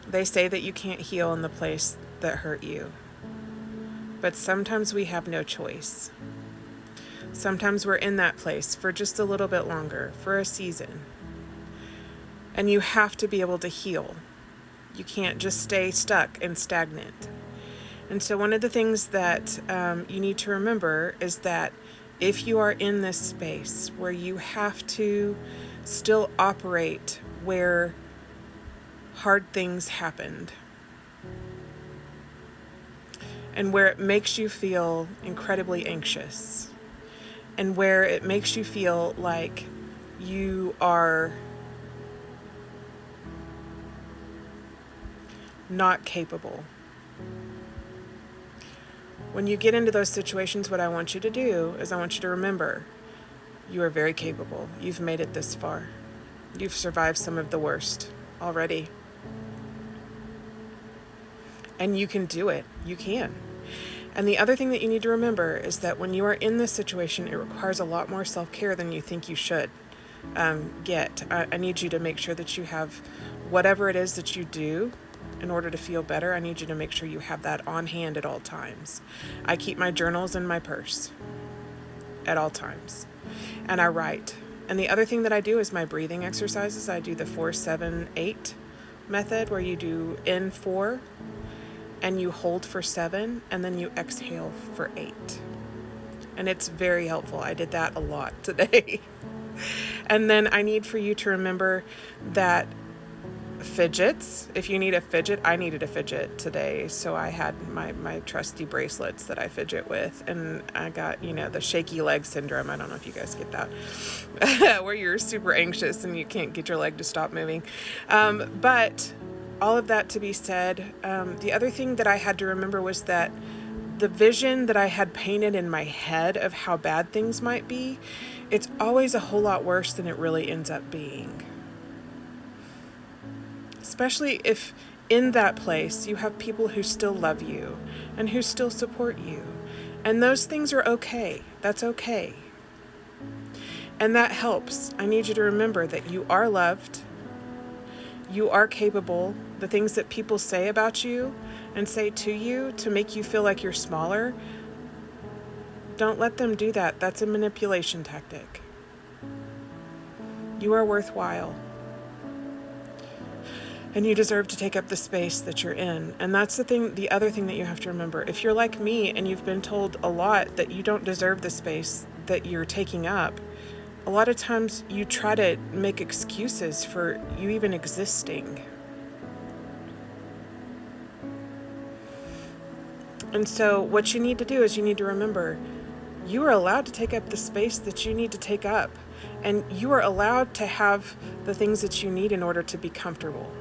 They say that you can't heal in the place that hurt you. But sometimes we have no choice. Sometimes we're in that place for just a little bit longer, for a season. And you have to be able to heal. You can't just stay stuck and stagnant. And so one of the things that you need to remember is that if you are in this space where you have to still operate where hard things happened, and where it makes you feel incredibly anxious, and where it makes you feel like you are not capable. When you get into those situations, what I want you to do is I want you to remember you are very capable. You've made it this far. You've survived some of the worst already. And you can do it. You can. And the other thing that you need to remember is that when you are in this situation, it requires a lot more self-care than you think you should get. I need you to make sure that you have whatever it is that you do in order to feel better. I need you to make sure you have that on hand at all times. I keep my journals in my purse at all times, and I write. And the other thing that I do is my breathing exercises. I do the 4-7-8 method, where you do in 4 and you hold for 7 and then you exhale for 8. And it's very helpful. I did that a lot today. And then I need for you to remember that fidgets, if you need a fidget, I needed a fidget today. So I had my trusty bracelets that I fidget with, and I got, the shaky leg syndrome. I don't know if you guys get that, where you're super anxious and you can't get your leg to stop moving. But all of that to be said, the other thing that I had to remember was that the vision that I had painted in my head of how bad things might be, it's always a whole lot worse than it really ends up being. Especially if in that place you have people who still love you and who still support you. And those things are okay. That's okay. And that helps. I need you to remember that you are loved. You are capable. The things that people say about you and say to you to make you feel like you're smaller, don't let them do that. That's a manipulation tactic. You are worthwhile. And you deserve to take up the space that you're in. And that's the other thing that you have to remember. If you're like me and you've been told a lot that you don't deserve the space that you're taking up, a lot of times you try to make excuses for you even existing. And so what you need to do is you need to remember you are allowed to take up the space that you need to take up. And you are allowed to have the things that you need in order to be comfortable.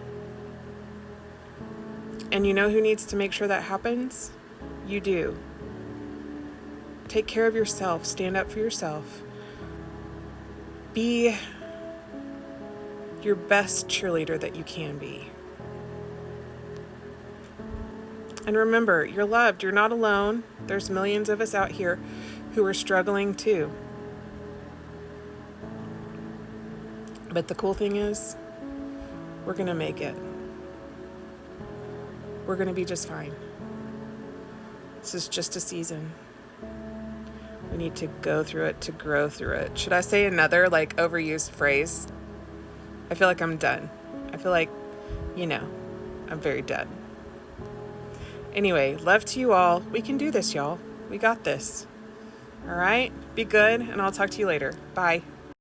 And you know who needs to make sure that happens? You do. Take care of yourself. Stand up for yourself. Be your best cheerleader that you can be. And remember, you're loved. You're not alone. There's millions of us out here who are struggling too. But the cool thing is, we're going to make it. We're going to be just fine. This is just a season. We need to go through it to grow through it. Should I say another overused phrase? I feel like I'm done. I feel like, I'm very done. Anyway, love to you all. We can do this, y'all. We got this. All right? Be good, and I'll talk to you later. Bye.